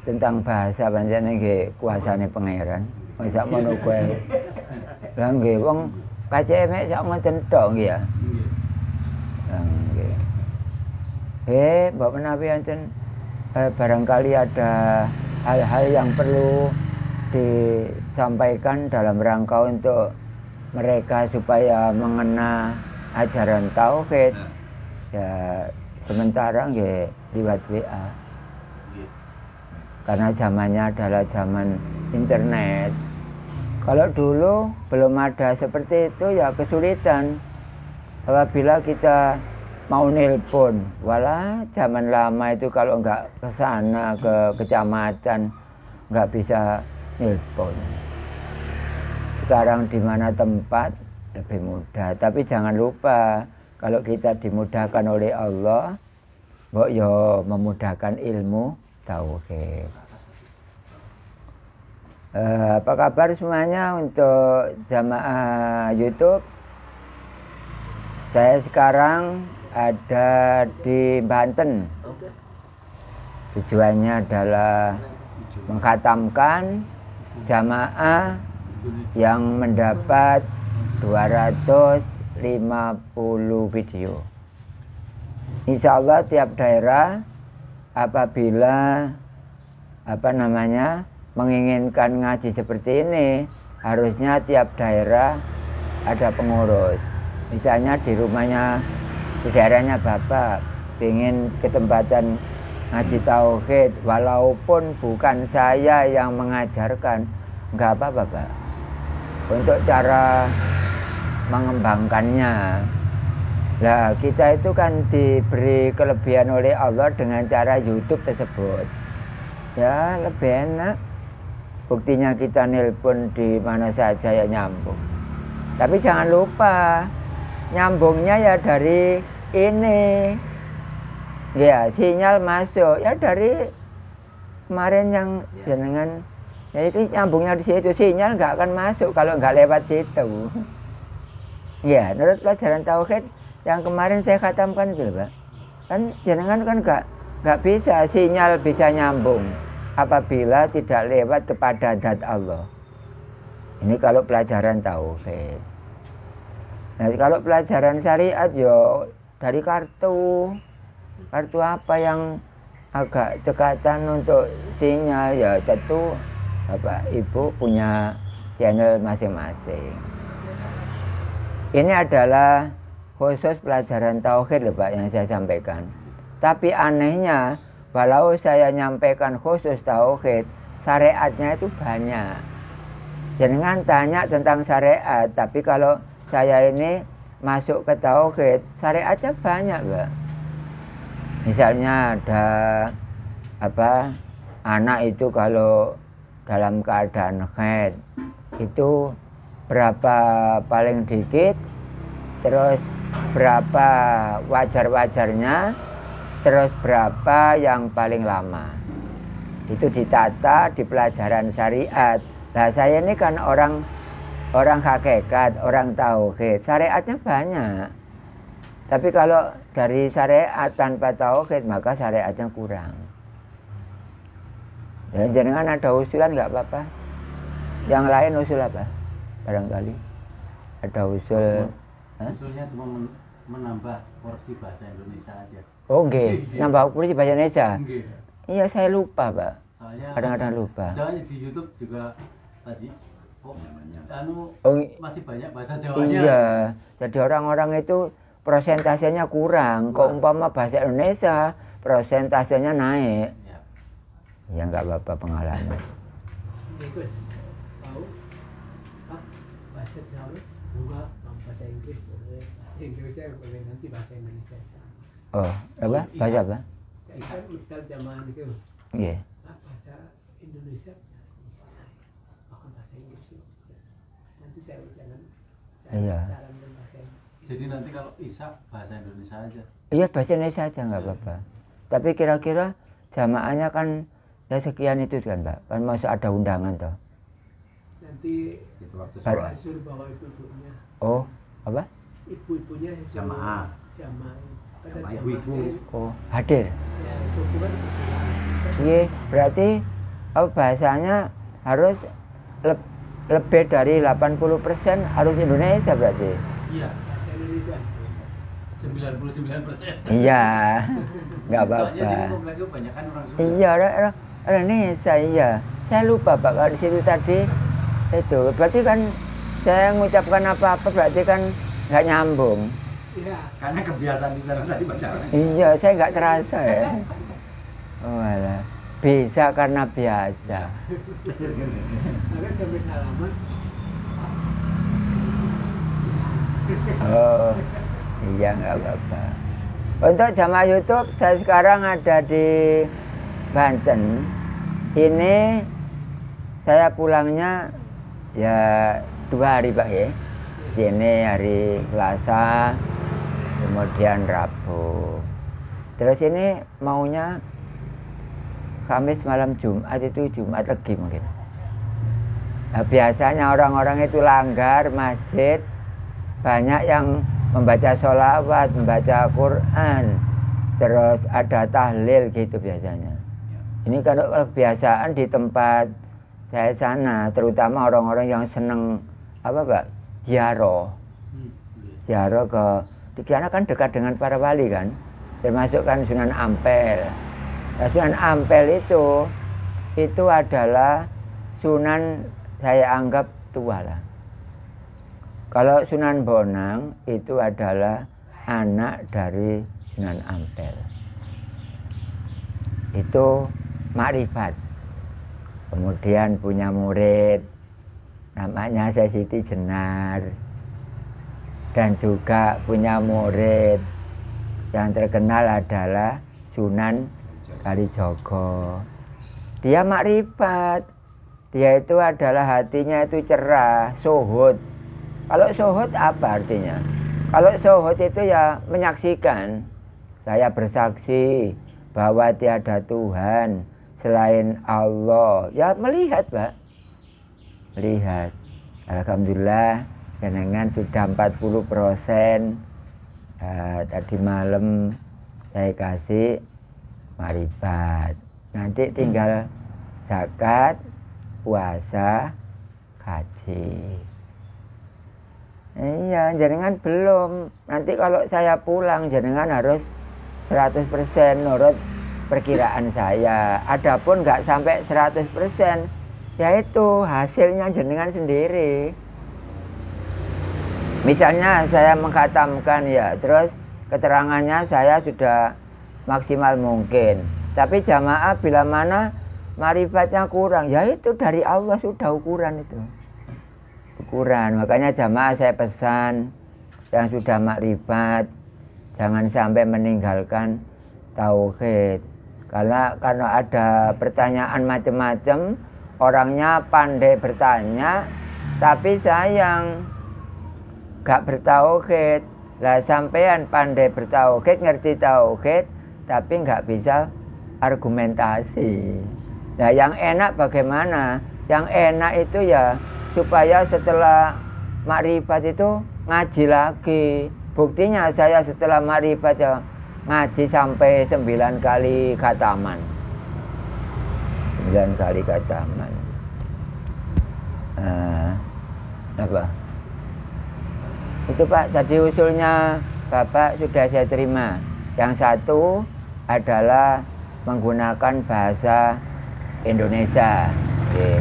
Tentang bahasa pancen nggih kuasane pangeran. Wis sak mono kuwi. Lah nggih wong kaceke mek sak ngoten tok nggih ya. Nggih. Mbok menawi enten barangkali ada hal-hal yang perlu disampaikan dalam rangka untuk mereka supaya mengena ajaran tauhid. Ya sementara nggih lewat WA. Karena zamannya adalah zaman internet. Kalau dulu belum ada seperti itu ya kesulitan. Apabila kita mau nelpon, walah zaman lama itu kalau nggak ke sana ke kecamatan nggak bisa nelpon. Sekarang di mana tempat lebih mudah. Tapi jangan lupa kalau kita dimudahkan oleh Allah, mbok yo memudahkan ilmu tauhid. Apa kabar semuanya untuk jamaah YouTube? Saya sekarang ada di Banten. Tujuannya adalah mengkhatamkan jamaah yang mendapat 250 video. Insya Allah tiap daerah apabila menginginkan ngaji seperti ini, harusnya tiap daerah ada pengurus. Misalnya di rumahnya, di daerahnya Bapak ingin ketempatan ngaji tauhid, walaupun bukan saya yang mengajarkan, nggak apa-apa Pak. Untuk cara mengembangkannya, lah kita itu kan diberi kelebihan oleh Allah dengan cara YouTube tersebut. Ya lebih enak. Buktinya kita nelpon di mana saja ya nyambung. Tapi jangan lupa nyambungnya ya dari ini. Ya sinyal masuk ya dari kemarin yang jenengan. Ya itu nyambungnya di situ, sinyal nggak akan masuk kalau nggak lewat situ. Ya menurut pelajaran tauhid yang kemarin saya khatamkan itu Pak. Kan jenengan kan nggak bisa sinyal bisa nyambung apabila tidak lewat kepada zat Allah. Ini kalau pelajaran tauhid. Nah, kalau pelajaran syariat yo dari kartu apa yang agak cekatan untuk sinyal ya tentu Bapak Ibu punya channel masing-masing. Ini adalah khusus pelajaran tauhid loh Pak yang saya sampaikan. Tapi anehnya walau saya nyampaikan khusus tauhid, syariatnya itu banyak. Jangan tanya tentang syariat, tapi kalau saya ini masuk ke tauhid, syariatnya banyak, Pak. Misalnya ada anak itu kalau dalam keadaan haid itu berapa paling dikit, terus berapa wajar-wajarnya, terus berapa yang paling lama. Itu ditata di pelajaran syariat. Nah saya ini kan orang hakikat, orang tauhid, syariatnya banyak. Tapi kalau dari syariat tanpa tauhid maka syariatnya kurang. Ya, jangan ada usulan nggak apa-apa. Yang lain usul apa? Barangkali ada usul. Usulnya cuma menambah porsi bahasa Indonesia aja. Oke, nambah porsi bahasa Indonesia. Iya saya lupa Pak. Soalnya Kadang-kadang lupa. Soalnya di YouTube juga tadi masih banyak bahasa Jawanya. Iya, jadi orang-orang itu persentasenya kurang. Kok umpama bahasa Indonesia persentasenya naik. Ya nggak apa-apa pengalaman. Tahu bahasa Jawa enggak bahasa Inggris boleh, bahasa Indonesia boleh, nanti bahasa Indonesia. Oh, apa? Bahasa apa? Kan Ustaz zaman itu. Iya. Bahasa Indonesia bahkan bahasa Inggris. Nanti saya ucapkan. Iya. Jadi nanti kalau Isa bahasa Indonesia aja. Iya bahasa Indonesia aja nggak apa-apa. Tapi kira-kira jamaahnya kan ya sekian itu kan Pak. Kan masuk ada undangan toh. Nanti Itu waktu suruh bawa ibu-ibunya. Oh, apa? Ibu-ibunya Jamaah. Jamaah. Ibu-ibu. Oh, hadir. Ya, itu kan Iya, berarti bahasanya harus lebih dari 80% harus Indonesia berarti. Iya, bahasa Indonesia. 99%. Iya, nggak Soalnya sini apa-apa. komplek itu banyak kan orang Sunda. Iya, orang Indonesia, iya. Saya lupa Pak, kalau di situ tadi itu. Berarti kan saya mengucapkan apa-apa berarti kan nggak nyambung. Iya. Karena kebiasaan di sana tadi banyak orang. Iya, saya nggak terasa ya. Oh, alah. Bisa karena biasa. Akhirnya sampai salaman. Oh, iya nggak apa-apa. Untuk jamaah YouTube, saya sekarang ada di Banten. Ini saya pulangnya ya 2 hari Pak ya. Sini hari Selasa, kemudian Rabu. Terus ini maunya Kamis malam Jumat, itu Jumat Legi mungkin. Nah, biasanya orang-orang itu langgar masjid, banyak yang membaca sholawat, membaca Quran, terus ada tahlil gitu biasanya. Ini kalau kebiasaan di tempat saya sana, terutama orang-orang yang seneng apa Pak, ziarah, ziarah ke di sana kan dekat dengan para wali kan, termasuk kan Sunan Ampel. Nah, Sunan Ampel itu adalah Sunan saya anggap tua lah. Kalau Sunan Bonang itu adalah anak dari Sunan Ampel. Itu makrifat. Kemudian punya murid namanya Syekh Siti Jenar. Dan juga punya murid yang terkenal adalah Sunan Kalijogo. Dia makrifat. Dia itu adalah hatinya itu cerah, suhud. Kalau suhud apa artinya? Kalau suhud itu ya menyaksikan. Saya bersaksi bahwa tiada Tuhan selain Allah. Ya melihat Pak. Melihat. Alhamdulillah jenengan sudah 40%. Tadi malam saya kasih makrifat. Nanti tinggal zakat, puasa, haji. Iya, jenengan belum. Nanti kalau saya pulang jenengan harus 100% nurut perkiraan saya. Adapun nggak sampai 100%, yaitu hasilnya jenengan sendiri. Misalnya saya mengkhatamkan ya, terus keterangannya saya sudah maksimal mungkin. Tapi jamaah bila mana marifatnya kurang, ya itu dari Allah sudah ukuran itu. Ukuran. Makanya jamaah saya pesan yang sudah makrifat jangan sampai meninggalkan tauhid. Karena ada pertanyaan macam-macam, orangnya pandai bertanya tapi sayang gak bertauhid. Lah sampean pandai bertauhid, ngerti tauhid, tapi nggak bisa argumentasi. Nah yang enak bagaimana? Yang enak itu ya supaya setelah makrifat itu ngaji lagi. Buktinya saya setelah makrifat ya ngaji sampai 9 kali khataman. 9 kali khataman. Apa? Itu Pak, jadi usulnya Bapak sudah saya terima. Yang satu adalah menggunakan bahasa Indonesia. Oke.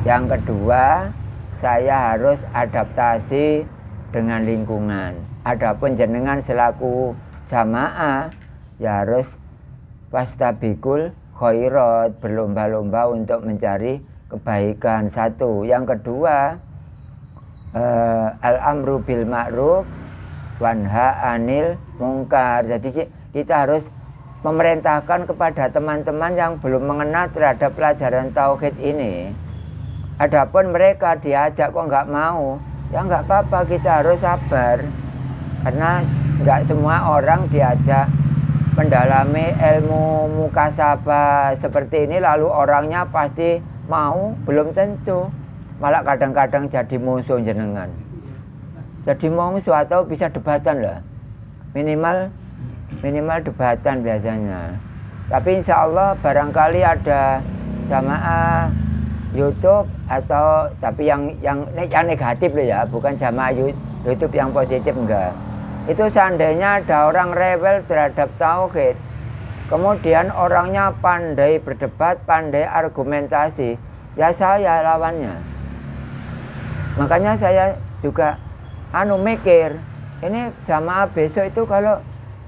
Yang kedua, saya harus adaptasi dengan lingkungan. Adapun jenengan selaku jamaah, ya harus fastabikul khairat, berlomba-lomba untuk mencari kebaikan. Satu. Yang kedua, al-amru bil ma'ruf wanha anil mungkar. Jadi kita harus memerintahkan kepada teman-teman yang belum mengenal terhadap pelajaran tauhid ini. Adapun mereka diajak kok nggak mau, ya nggak apa-apa, kita harus sabar. Karena nggak semua orang diajak mendalami ilmu mukasabah seperti ini lalu orangnya pasti mau, belum tentu. Malah kadang-kadang jadi musuh jenengan. Jadi musuh atau bisa debatan lah. Minimal debatan biasanya. Tapi insya Allah barangkali ada jamaah YouTube atau tapi yang negatif loh ya, bukan jamaah YouTube yang positif enggak. Itu seandainya ada orang rewel terhadap tauhid, kemudian orangnya pandai berdebat, pandai argumentasi, ya saya lawannya. Makanya saya juga mikir, ini jamaah besok itu kalau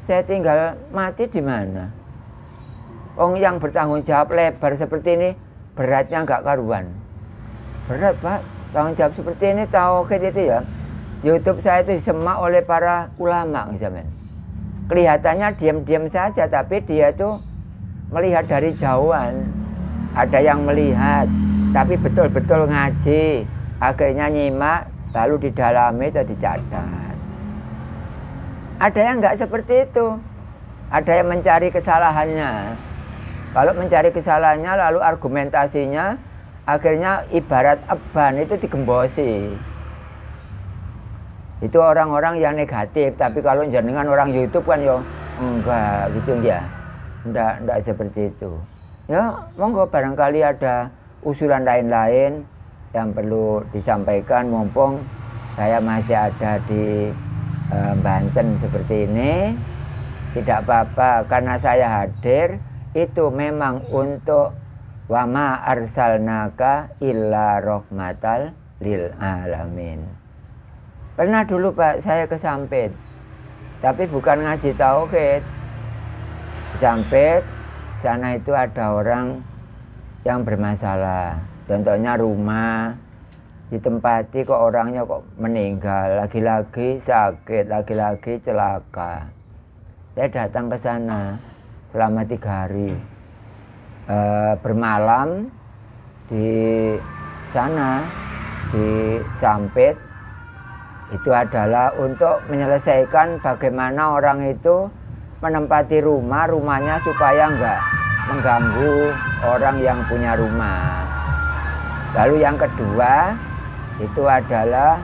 saya tinggal mati di mana? Yang bertanggung jawab lebar seperti ini beratnya nggak karuan. Berat Pak, tanggung jawab seperti ini tauhid itu ya. YouTube saya itu disemak oleh para ulama misalnya. Kelihatannya diam-diam saja, tapi dia itu melihat dari jauhan. Ada yang melihat, tapi betul-betul ngaji. Akhirnya nyimak, lalu didalami atau dicatat. Ada yang nggak seperti itu. Ada yang mencari kesalahannya. Kalau mencari kesalahannya lalu argumentasinya akhirnya ibarat eban itu digembosi. Itu orang-orang yang negatif. Tapi kalau jenengan orang YouTube kan ya enggak gitu ya. Enggak seperti itu. Ya monggo barangkali ada usulan lain-lain yang perlu disampaikan mumpung saya masih ada di Banten seperti ini. Tidak apa-apa karena saya hadir itu memang untuk wa ma arsalnaka illa rahmatal lil alamin. Pernah dulu Pak saya ke Sampit, tapi bukan ngaji tauhid. Sampit sana itu ada orang yang bermasalah, contohnya rumah ditempati kok orangnya kok meninggal, lagi-lagi sakit, lagi-lagi celaka. Saya datang ke sana selama 3 hari, bermalam di sana di Sampit. Itu adalah untuk menyelesaikan bagaimana orang itu menempati rumahnya supaya enggak mengganggu orang yang punya rumah. Lalu yang kedua itu adalah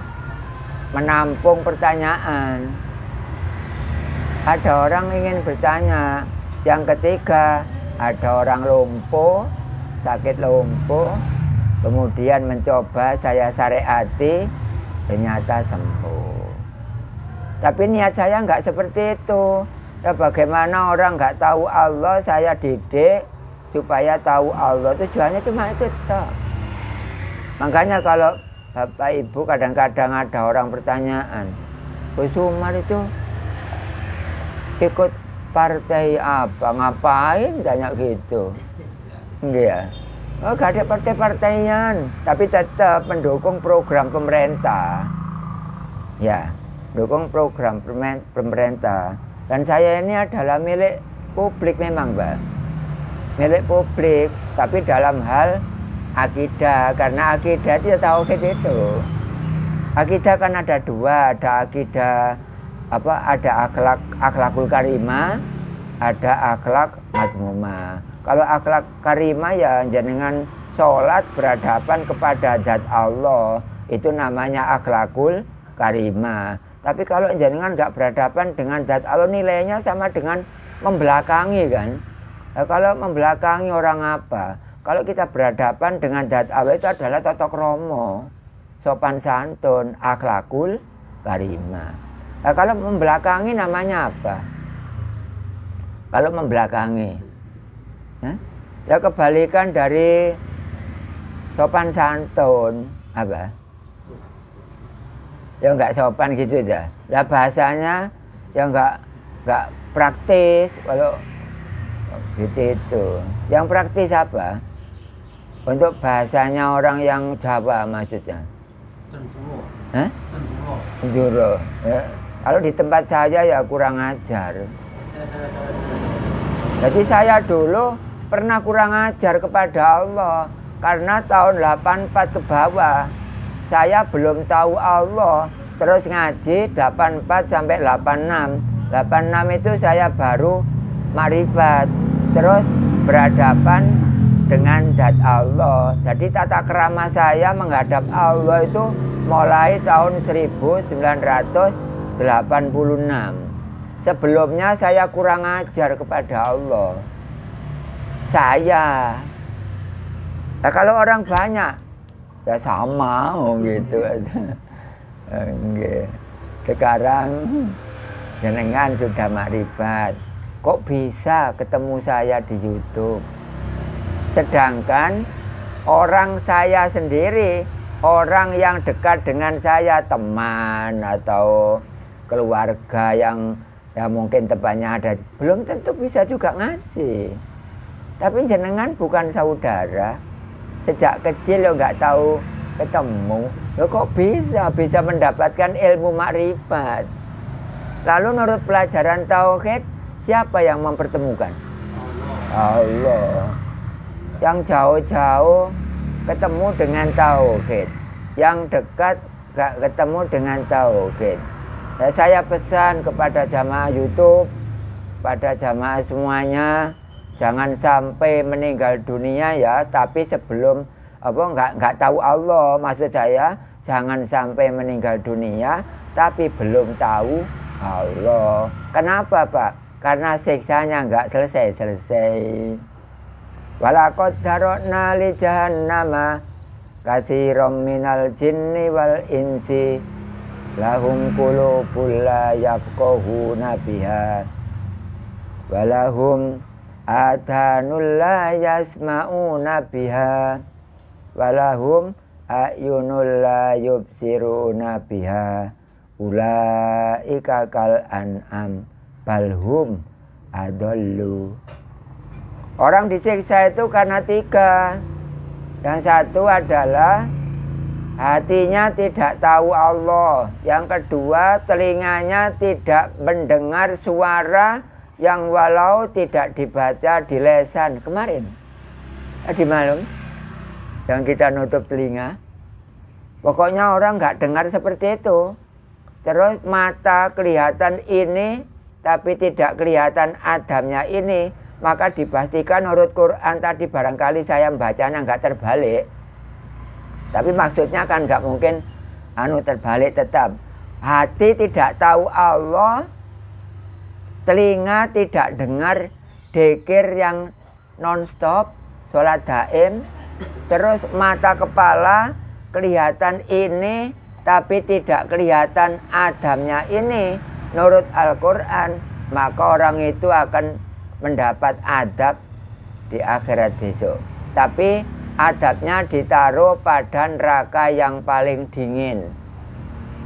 menampung pertanyaan. Ada orang ingin bertanya. Yang ketiga, ada orang lumpuh, sakit lumpuh, kemudian mencoba saya syariati, ternyata sembuh. Tapi niat saya nggak seperti itu. Ya bagaimana orang nggak tahu Allah, saya didik supaya tahu Allah. Tujuannya cuma itu toh. Makanya kalau Bapak Ibu kadang-kadang ada orang pertanyaan, Gus Umar itu ikut partai apa, ngapain, tanya gitu. Iya. Oh, gak ada partai-partaian, tapi tetap mendukung program pemerintah. Ya, dukung program pemerintah. Dan saya ini adalah milik publik memang, Mbak. Milik publik, tapi dalam hal akidah. Karena akidah dia tahu itu. Akidah kan ada 2, ada akidah ada akhlakul karimah, ada akhlak mazmumah. Kalau akhlak karimah ya jenengan sholat berhadapan kepada zat Allah, itu namanya akhlakul karimah. Tapi kalau jenengan nggak berhadapan dengan zat Allah, nilainya sama dengan membelakangi kan. Nah, kalau membelakangi orang apa? Kalau kita berhadapan dengan zat Allah itu adalah tata krama, sopan santun, akhlakul karimah. Nah, kalau membelakangi namanya apa? Kalau membelakangi, ya kebalikan dari sopan santun apa? Ya nggak sopan gitu ya. Nah bahasanya ya nggak praktis. Kalau gitu itu. Yang praktis apa? Untuk bahasanya orang yang Jawa maksudnya. Cemburu. Ya. Kalau di tempat saya ya kurang ajar. Jadi saya dulu pernah kurang ajar kepada Allah. Karena tahun 84 ke bawah saya belum tahu Allah. Terus ngaji 84 sampai 86. 86 itu saya baru makrifat. Terus berhadapan dengan zat Allah. Jadi tata krama saya menghadap Allah itu mulai tahun 1986. Sebelumnya saya kurang ajar kepada Allah. saya. Nah, kalau orang banyak ya sama gitu. Sekarang jenengan sudah makrifat, kok bisa ketemu saya di YouTube? Sedangkan orang saya sendiri, orang yang dekat dengan saya, teman atau keluarga yang ya mungkin tempatnya ada, belum tentu bisa juga ngaji. Tapi jenengan bukan saudara, sejak kecil lo nggak tahu ketemu, lo kok bisa mendapatkan ilmu makrifat? Lalu menurut pelajaran tauhid, siapa yang mempertemukan? Allah. Yang jauh-jauh ketemu dengan tauhid, yang dekat gak ketemu dengan tauhid. Ya, saya pesan kepada jamaah YouTube, pada jamaah semuanya, jangan sampai meninggal dunia ya, tapi sebelum nggak tahu Allah. Maksud saya jangan sampai meninggal dunia tapi belum tahu Allah. Kenapa Pak? Karena siksanya nggak selesai. Walaqad darokna li jahannama katsiran minal jinni wal insi lahum qulubun la yafqahuna biha walahum adhanul la yasma'una biha walahum a'yunul la yubsiruna biha ulaika kal an'am balhum adallu. Orang disiksa itu karena 3. Yang satu adalah hatinya tidak tahu Allah. Yang kedua, telinganya tidak mendengar suara yang walau tidak dibaca di lesan. Kemarin, di malam, yang kita nutup telinga. Pokoknya orang nggak dengar seperti itu. Terus mata kelihatan ini, tapi tidak kelihatan adamnya ini. Maka dipastikan menurut Quran tadi barangkali saya membacanya nggak terbalik. Tapi maksudnya kan nggak mungkin terbalik tetap. Hati tidak tahu Allah, telinga tidak dengar dzikir yang non-stop, sholat daim, terus mata kepala kelihatan ini, tapi tidak kelihatan adamnya ini. Menurut Al-Quran, maka orang itu akan mendapat adab di akhirat besok. Tapi adabnya ditaruh pada neraka yang paling dingin.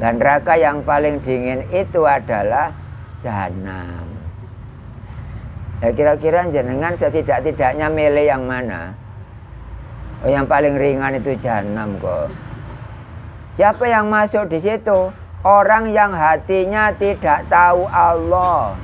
Dan neraka yang paling dingin itu adalah jahanam. Ya, kira-kira jenengan setidak-tidaknya milih yang mana? Oh, yang paling ringan itu jahanam kok. Siapa yang masuk di situ? Orang yang hatinya tidak tahu Allah.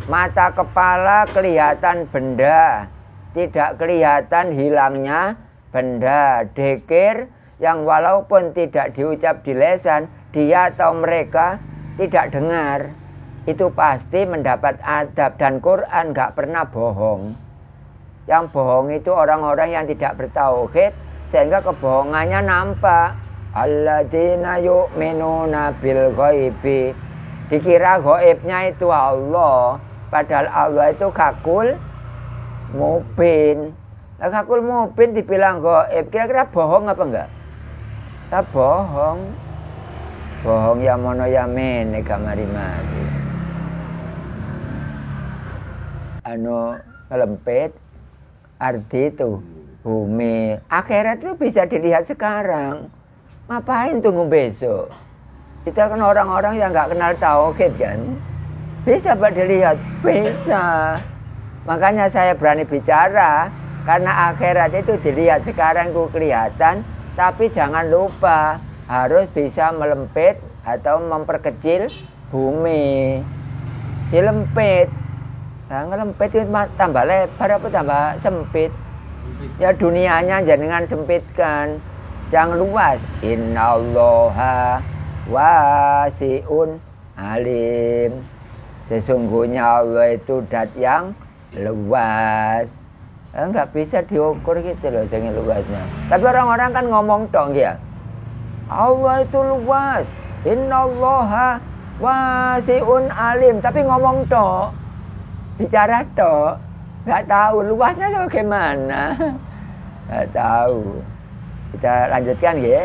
Mata kepala kelihatan benda, tidak kelihatan hilangnya benda. Dzikir yang walaupun tidak diucap di lesan, dia atau mereka tidak dengar, itu pasti mendapat adab. Dan Quran gak pernah bohong. Yang bohong itu orang-orang yang tidak bertauhid, sehingga kebohongannya nampak. Alladzina yu'minuna bil ghaibi. Dikira ghaibnya itu Allah, padahal Allah itu Hakul Mubin. Nah, Hakul Mubin dibilang gaib, kira-kira bohong apa enggak? Tak bohong. Bohong ya mono yamin kamari mati. Kelempit arti itu bumi. Akhirat itu bisa dilihat sekarang. Ngapain tunggu besok? Kita kan orang-orang yang nggak kenal tauhid kan. Bisa Pak dilihat? Bisa. Makanya saya berani bicara. Karena akhirat itu dilihat sekarang itu kelihatan. Tapi jangan lupa harus bisa melempit atau memperkecil bumi. Dilempit. Nah, ngelempit itu tambah lebar apa tambah sempit? Ya dunianya jangan sempitkan. Jangan luas. Innallaha wasi'un alim. Sesungguhnya Allah itu dat yang luas. Enggak bisa diukur gitu loh dengan luasnya. Tapi orang-orang kan ngomong dong ya. Allah itu luas. Innallaha wasi'un alim. Tapi ngomong dong. Bicara dong. Nggak tahu luasnya bagaimana. Nggak tahu. Kita lanjutkan ya.